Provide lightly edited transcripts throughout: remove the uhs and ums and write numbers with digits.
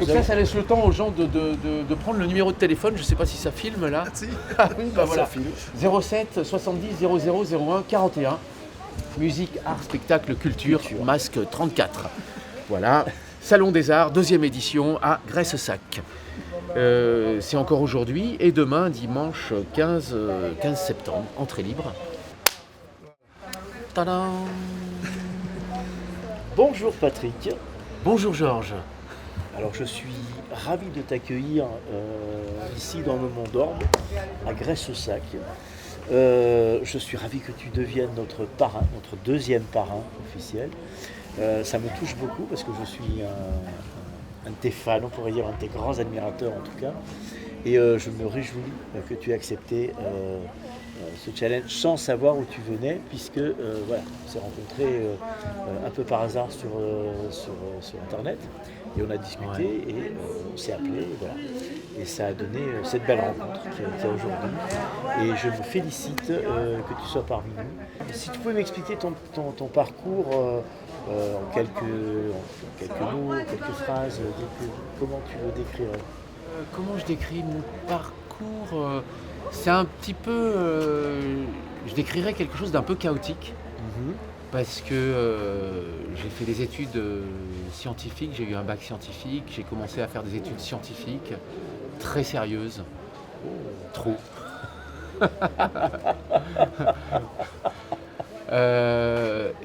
Comme ça laisse le temps aux gens de prendre le numéro de téléphone. Je ne sais pas si ça filme là. Si. Ah oui, bah voilà. Ça filme. 07 70 00 01 41. Musique, art, spectacle, culture, masque 34. Voilà. Salon des Arts, 2e édition à Graisse-Sac. C'est encore aujourd'hui et demain, dimanche 15 septembre, entrée libre. Tadam! Bonjour Patrick. Bonjour Georges. Alors je suis ravi de t'accueillir ici dans le Mont d'Orbe, à Graisse-Sac. Je suis ravi que tu deviennes notre parrain, notre 2e parrain officiel. Ça me touche beaucoup parce que je suis un de tes fans, on pourrait dire un de tes grands admirateurs en tout cas. Et je me réjouis que tu aies accepté ce challenge sans savoir où tu venais, puisque voilà, on s'est rencontrés un peu par hasard sur Internet. Et on a discuté et on s'est appelé, et voilà. Et ça a donné cette belle rencontre qui a aujourd'hui. Et je me félicite que tu sois parmi nous. Et si tu pouvais m'expliquer ton parcours en quelques mots, quelques phrases, comment tu le décrirais? Comment je décris mon parcours? C'est un petit peu... je décrirais quelque chose d'un peu chaotique. Parce que j'ai fait des études scientifiques, j'ai eu un bac scientifique, j'ai commencé à faire des études scientifiques très sérieuses. Trop.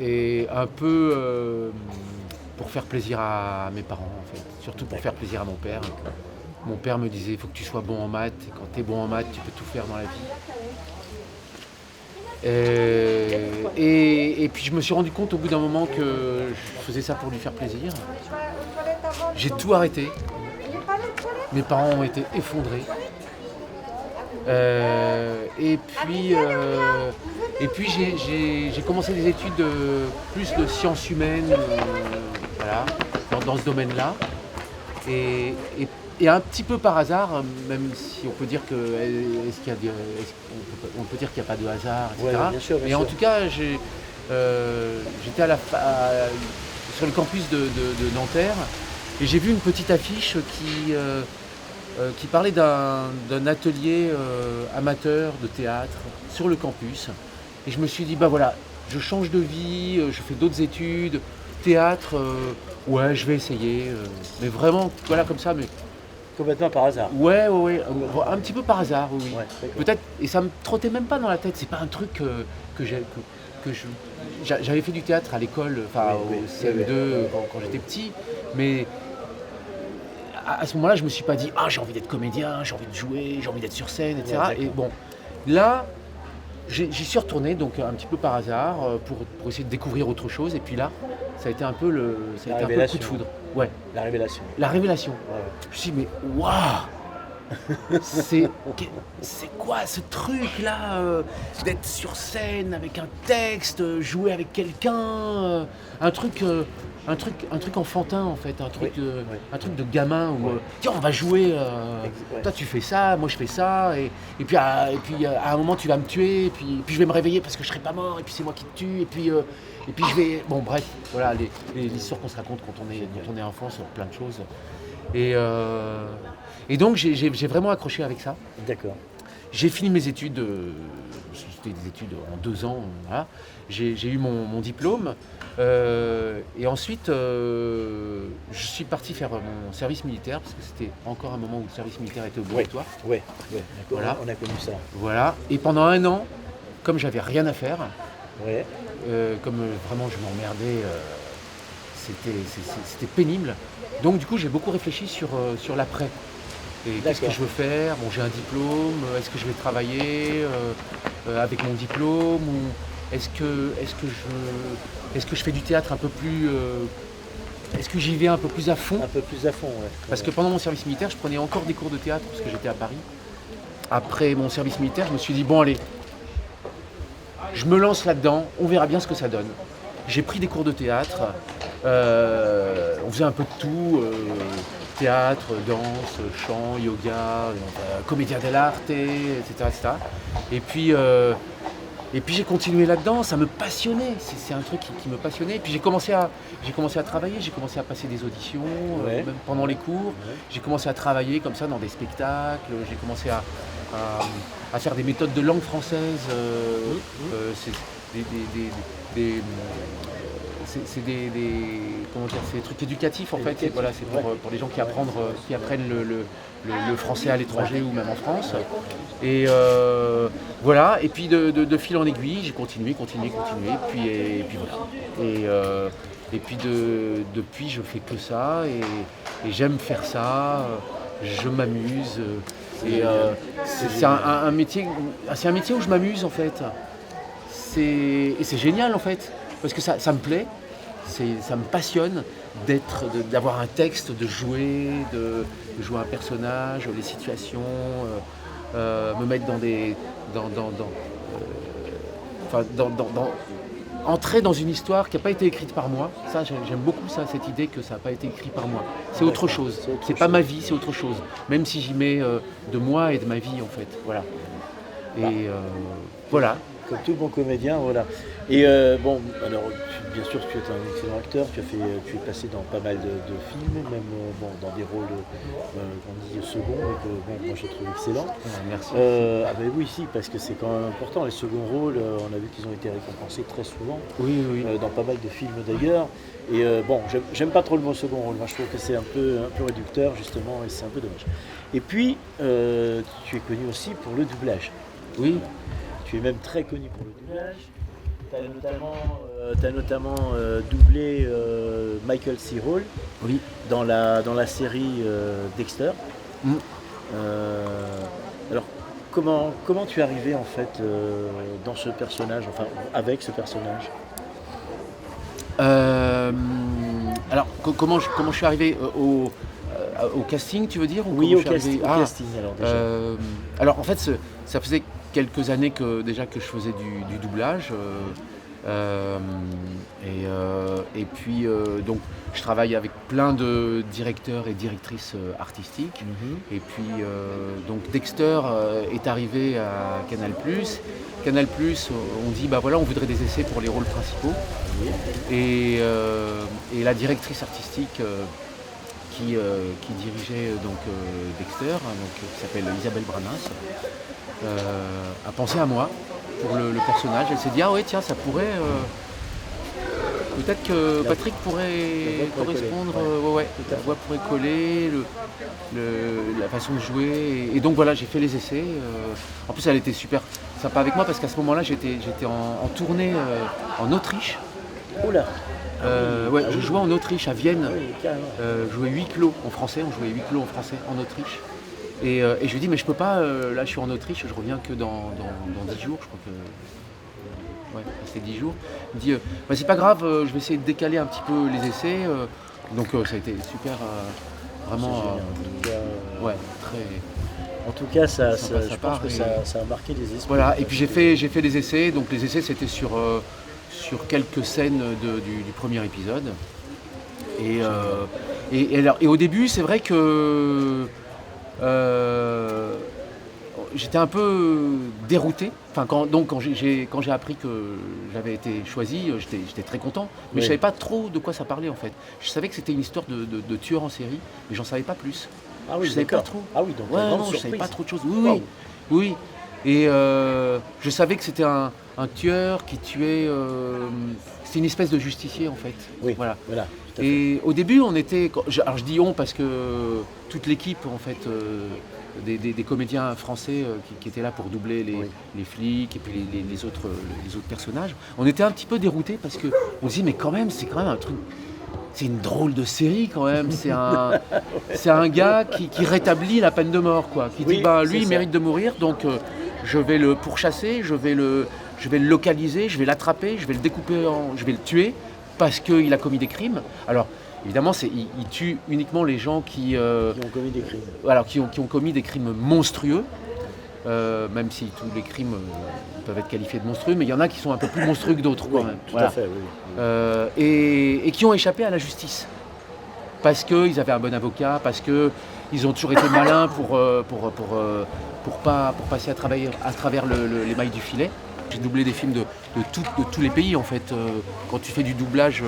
Et un peu pour faire plaisir à mes parents en fait, surtout pour faire plaisir à mon père. Mon père me disait il faut que tu sois bon en maths, et quand tu es bon en maths tu peux tout faire dans la vie. Et puis je me suis rendu compte au bout d'un moment que je faisais ça pour lui faire plaisir. J'ai tout arrêté. Mes parents ont été effondrés. Et puis j'ai commencé des études plus de sciences humaines, voilà, dans ce domaine-là. Et un petit peu par hasard, même si on peut dire on peut dire qu'il n'y a pas de hasard, etc. Ouais, bien sûr. En tout cas, j'étais sur le campus de Nanterre et j'ai vu une petite affiche qui parlait d'un atelier amateur de théâtre sur le campus. Et je me suis dit, bah voilà, je change de vie, je fais d'autres études, théâtre, ouais, je vais essayer. Mais vraiment, voilà, comme ça, mais... Complètement par hasard. Ouais, un petit peu par hasard, oui. Ouais, peut-être, et ça me trottait même pas dans la tête, c'est pas un truc j'avais fait du théâtre à l'école, enfin au CM2 quand j'étais petit, mais à ce moment-là, je me suis pas dit j'ai envie d'être comédien, j'ai envie de jouer, j'ai envie d'être sur scène, etc. Ouais, et bon, là, j'y suis retourné donc un petit peu par hasard pour essayer de découvrir autre chose, et puis là, ça a été un peu le coup de foudre. Ouais. La révélation. La révélation. Ouais. Je me suis dit, mais waouh! C'est quoi ce truc là, d'être sur scène avec un texte, jouer avec quelqu'un, un truc enfantin en fait, un truc de gamin où tiens on va jouer, toi tu fais ça, moi je fais ça, et puis à un moment tu vas me tuer, et puis je vais me réveiller parce que je serai pas mort, et puis c'est moi qui te tue, et puis je vais... Bon bref, voilà les histoires qu'on se raconte quand on est enfant sur plein de choses. Et donc j'ai vraiment accroché avec ça. D'accord. J'ai fini mes études, c'était des études en 2 ans, voilà. J'ai eu mon diplôme, et ensuite je suis parti faire mon service militaire, parce que c'était encore un moment où le service militaire était obligatoire. Ouais, d'accord, Voilà. on a connu ça. Voilà, et pendant 1 an, comme j'avais rien à faire, Ouais. comme vraiment je m'emmerdais, c'était pénible. Donc du coup j'ai beaucoup réfléchi sur l'après. Et qu'est-ce que je veux faire? Bon, j'ai un diplôme, est-ce que je vais travailler avec mon diplôme, ou est-ce que je fais du théâtre un peu plus... est-ce que j'y vais un peu plus à fond? Un peu plus à fond, ouais. Parce que pendant mon service militaire, je prenais encore des cours de théâtre parce que j'étais à Paris. Après mon service militaire, je me suis dit, bon allez, je me lance là-dedans, on verra bien ce que ça donne. J'ai pris des cours de théâtre, on faisait un peu de tout, théâtre, danse, chant, yoga, comédia dell'arte, etc. Et puis Et puis j'ai continué là-dedans, ça me passionnait, c'est un truc qui me passionnait. Et puis j'ai commencé à travailler, j'ai commencé à passer des auditions, Ouais. même pendant les cours. Ouais. J'ai commencé à travailler comme ça dans des spectacles, j'ai commencé à faire des méthodes de langue française. C'est comment dire, c'est des trucs éducatifs en fait. Éducatif, Voilà, c'est pour les gens qui apprennent le français à l'étranger ou même en France. Et voilà, et puis de fil en aiguille, j'ai continué, et puis voilà. Et puis depuis, je fais que ça, et j'aime faire ça, je m'amuse. C'est un métier où je m'amuse en fait. Et c'est génial en fait, parce que ça me plaît, ça me passionne d'avoir un texte, de jouer un personnage, les situations, me mettre entrer dans une histoire qui n'a pas été écrite par moi. Ça, j'aime beaucoup ça, cette idée que ça n'a pas été écrit par moi. C'est autre chose. C'est pas ma vie, c'est autre chose. Même si j'y mets de moi et de ma vie en fait. Voilà. Et voilà. Comme tout bon comédien, voilà. Et bon, alors, bien sûr, tu es un excellent acteur, tu es passé dans pas mal de films, même dans des rôles, on dit second, et que bon, moi je trouve excellent. Merci. Ben oui, si, parce que c'est quand même important, les seconds rôles, on a vu qu'ils ont été récompensés très souvent, Oui. dans pas mal de films d'ailleurs. Et bon, j'aime pas trop le mot second rôle, moi je trouve que c'est un peu réducteur, justement, et c'est un peu dommage. Et puis, tu es connu aussi pour le doublage. Oui. Tu es même très connu pour le doublage. Tu as notamment doublé Michael C. Hall Oui. dans la série Dexter. Mm. Alors, comment tu es arrivé en fait dans ce personnage, enfin avec ce personnage? Alors, comment je suis arrivé au casting, tu veux dire, ou Oui, comment au je suis arrivé casting alors déjà. Alors en fait, ça faisait quelques années que je faisais du doublage. Et puis donc je travaille avec plein de directeurs et directrices artistiques. Et puis donc Dexter est arrivé à Canal+. Canal+, on dit bah voilà, on voudrait des essais pour les rôles principaux. Oui. Et la directrice artistique qui dirigeait donc Dexter, qui s'appelle Isabelle Branas, a pensé à moi pour le personnage. Elle s'est dit ah ouais tiens, ça pourrait peut-être que Patrick pourrait correspondre, la voix pourrait coller, la façon de jouer, et donc voilà, j'ai fait les essais. En plus elle était super sympa avec moi parce qu'à ce moment-là j'étais en tournée en Autriche. Oula. Je jouais en Autriche, à Vienne. Oui, carrément. Je jouais huis clos en français, on jouait huis clos en français en Autriche. Et je lui dis mais je peux pas, là je suis en Autriche, je reviens que dans 10 jours, je crois que. Ouais, c'est 10 jours. Il me dit bah, c'est pas grave, je vais essayer de décaler un petit peu les essais. Donc ça a été super, vraiment. Ouais, très. En tout cas, Sympa, je pense que ça a marqué des esprits. Voilà, et puis j'ai fait les essais. Donc les essais c'était sur quelques scènes du premier épisode. Et au début, c'est vrai que j'étais un peu dérouté. Enfin, quand j'ai appris que j'avais été choisi, j'étais très content. Mais je savais pas trop de quoi ça parlait en fait. Je savais que c'était une histoire de tueur en série, mais j'en savais pas plus. Ah oui, je savais pas trop. Ah oui, donc je savais pas trop de choses. Oui. Et je savais que c'était un tueur qui tuait. C'est une espèce de justicier en fait. Oui, voilà. Tout à fait. Et au début, on était. Alors je dis on parce que toute l'équipe en fait, des comédiens français qui étaient là pour doubler les flics et puis les autres personnages, on était un petit peu déroutés parce que on se dit mais quand même, c'est quand même un truc. C'est une drôle de série quand même. C'est un gars qui rétablit la peine de mort, quoi. Qui dit lui il mérite de mourir, donc je vais le pourchasser, je vais le localiser, je vais l'attraper, je vais le découper, je vais le tuer parce qu'il a commis des crimes. Alors évidemment, il tue uniquement les gens qui ont commis des crimes. Voilà, qui ont commis des crimes monstrueux. Même si tous les crimes peuvent être qualifiés de monstrueux, mais il y en a qui sont un peu plus monstrueux que d'autres quand même. Tout à fait, oui. Et qui ont échappé à la justice. Parce qu'ils avaient un bon avocat, parce qu'ils ont toujours été malins pour pas passer à travers les mailles du filet. J'ai doublé des films de tous les pays en fait. Quand tu fais du doublage,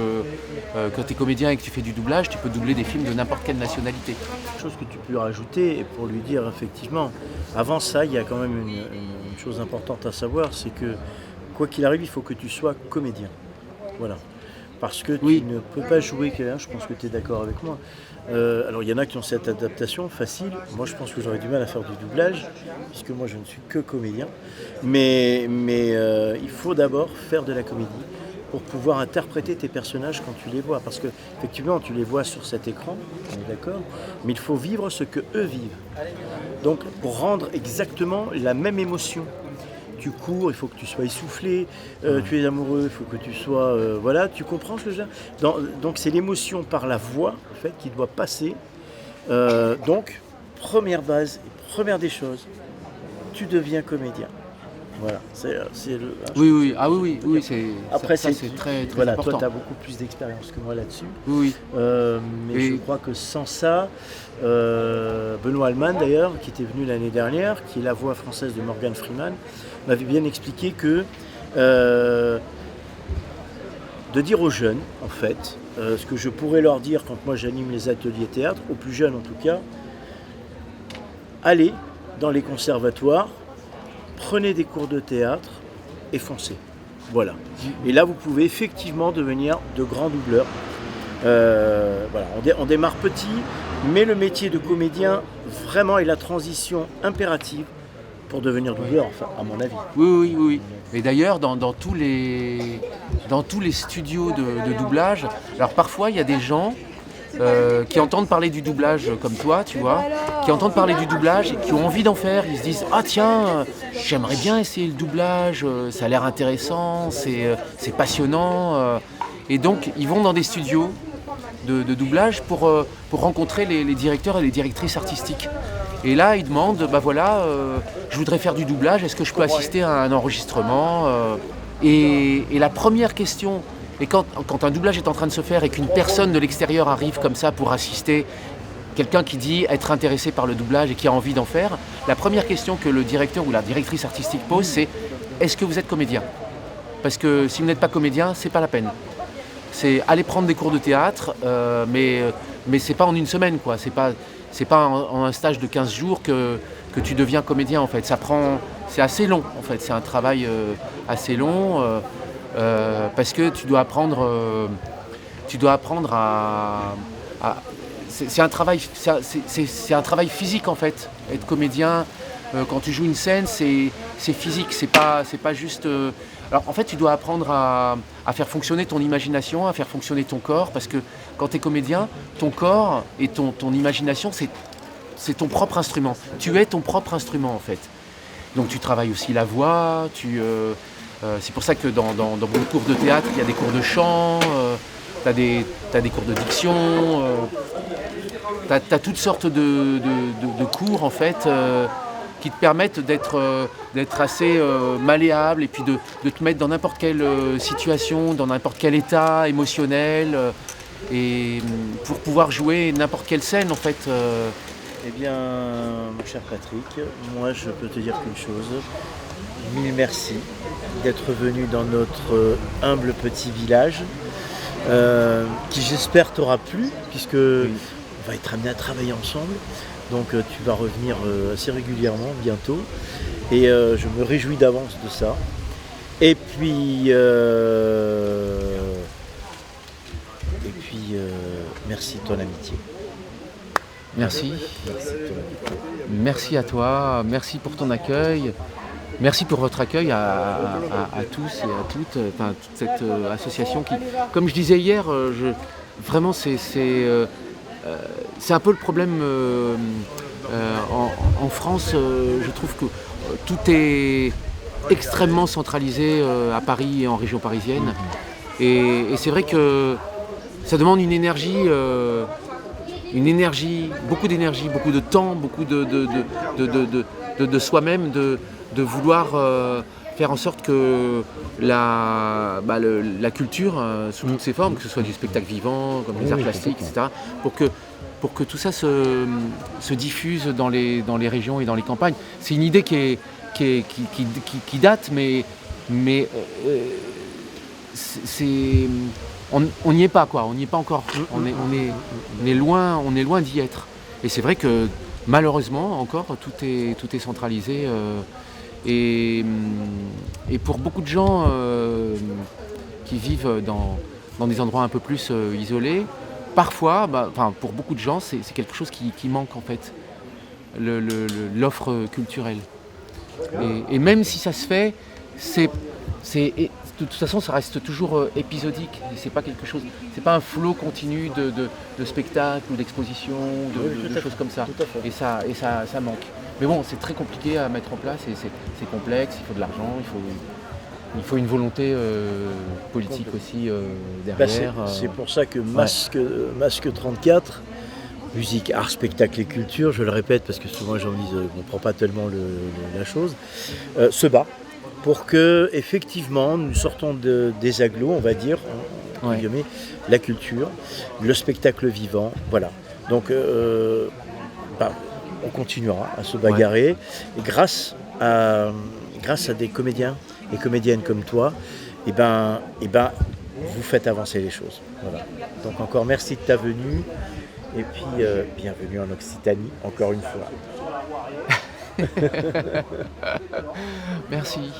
quand tu es comédien et que tu fais du doublage, tu peux doubler des films de n'importe quelle nationalité. Chose que tu peux rajouter, et pour lui dire effectivement, avant ça, il y a quand même une chose importante à savoir, c'est que quoi qu'il arrive, il faut que tu sois comédien. Voilà. Parce que tu ne peux pas jouer quelqu'un, je pense que tu es d'accord avec moi. Alors il y en a qui ont cette adaptation facile, moi je pense que j'aurais du mal à faire du doublage, puisque moi je ne suis que comédien. Mais il faut d'abord faire de la comédie pour pouvoir interpréter tes personnages quand tu les vois. Parce que effectivement tu les vois sur cet écran, on est d'accord, mais il faut vivre ce que eux vivent. Donc pour rendre exactement la même émotion. Tu cours, il faut que tu sois essoufflé, tu es amoureux, il faut que tu sois... voilà, tu comprends ce que je veux dire ? Donc c'est l'émotion par la voix en fait, qui doit passer. Donc, première base, première des choses, tu deviens comédien. Voilà, c'est le... Oui, c'est... Après, c'est très voilà, important. toi, tu as beaucoup plus d'expérience que moi là-dessus. Oui. Mais je crois que sans ça, Benoît Alman d'ailleurs, qui était venu l'année dernière, qui est la voix française de Morgan Freeman, m'avait bien expliqué que de dire aux jeunes, en fait, ce que je pourrais leur dire quand moi j'anime les ateliers théâtre, aux plus jeunes en tout cas, allez dans les conservatoires, prenez des cours de théâtre et foncez. Voilà. Et là, vous pouvez effectivement devenir de grands doubleurs. Voilà. On démarre petit, mais le métier de comédien, vraiment, est la transition impérative pour devenir doubleur, enfin, à mon avis. Oui. Et d'ailleurs, dans tous les studios de doublage, alors parfois, il y a des gens qui entendent parler du doublage comme toi, tu vois, qui entendent parler du doublage et qui ont envie d'en faire. Ils se disent « Ah tiens, j'aimerais bien essayer le doublage, ça a l'air intéressant, c'est passionnant. » Et donc, ils vont dans des studios de doublage pour rencontrer les directeurs et les directrices artistiques. Et là, ils demandent, je voudrais faire du doublage, est-ce que je peux assister à un enregistrement et la première question, et quand un doublage est en train de se faire et qu'une personne de l'extérieur arrive comme ça pour assister, quelqu'un qui dit être intéressé par le doublage et qui a envie d'en faire, la première question que le directeur ou la directrice artistique pose, c'est « Est-ce que vous êtes comédien ?» Parce que si vous n'êtes pas comédien, c'est pas la peine. C'est aller prendre des cours de théâtre, mais c'est pas en une semaine, quoi. C'est pas en un stage de 15 jours que tu deviens comédien, en fait. C'est assez long, en fait. C'est un travail assez long parce que tu dois apprendre à c'est un travail physique, en fait. Être comédien, quand tu joues une scène, c'est physique. C'est pas juste... Alors en fait, tu dois apprendre à faire fonctionner ton imagination, à faire fonctionner ton corps, parce que quand tu es comédien, ton corps et ton imagination, c'est ton propre instrument. Tu es ton propre instrument, en fait. Donc tu travailles aussi la voix, c'est pour ça que dans beaucoup de cours de théâtre, il y a des cours de chant, tu as des cours de diction, tu as toutes sortes de cours, en fait, qui te permettent d'être assez malléable et puis de te mettre dans n'importe quelle situation, dans n'importe quel état émotionnel et pour pouvoir jouer n'importe quelle scène, en fait. Eh bien, mon cher Patrick, moi je peux te dire qu'une chose, mille merci d'être venu dans notre humble petit village qui j'espère t'aura plu puisque on va être amené à travailler ensemble. Donc tu vas revenir assez régulièrement bientôt et je me réjouis d'avance de ça. Et puis merci de ton amitié. Merci. Merci à toi, merci pour ton accueil, merci pour votre accueil à tous et à toutes, toute cette association qui, comme je disais hier, vraiment c'est un peu le problème en France. Je trouve que tout est extrêmement centralisé à Paris et en région parisienne. Et c'est vrai que ça demande une énergie, beaucoup d'énergie, beaucoup de temps, beaucoup de soi-même, de vouloir faire en sorte que la culture, sous toutes ses formes, que ce soit du spectacle vivant, comme les arts plastiques, etc., pour que tout ça se diffuse dans les régions et dans les campagnes. C'est une idée qui date, mais Mais on n'y est pas, quoi. On n'y est pas encore. On est loin d'y être. Et c'est vrai que malheureusement encore tout est centralisé. Et pour beaucoup de gens qui vivent dans des endroits un peu plus isolés, parfois, pour beaucoup de gens, c'est quelque chose qui manque en fait, l'offre culturelle. Et même si ça se fait, de toute façon, ça reste toujours épisodique. C'est pas quelque chose, c'est pas un flot continu de spectacles ou d'expositions, de choses comme ça. Et ça manque. Mais bon, c'est très compliqué à mettre en place et c'est complexe. Il faut de l'argent, il faut une volonté politique aussi derrière. C'est pour ça que Masque 34, musique, art, spectacle et culture, je le répète parce que souvent les gens me disent on ne prend pas tellement la chose, se bat pour que effectivement nous sortons des agglos, on va dire, la culture, le spectacle vivant, voilà. Donc on continuera à se bagarrer et grâce à des comédiens et comédiennes comme toi, vous faites avancer les choses. Voilà. Donc encore merci de ta venue et puis bienvenue en Occitanie encore une fois. Merci.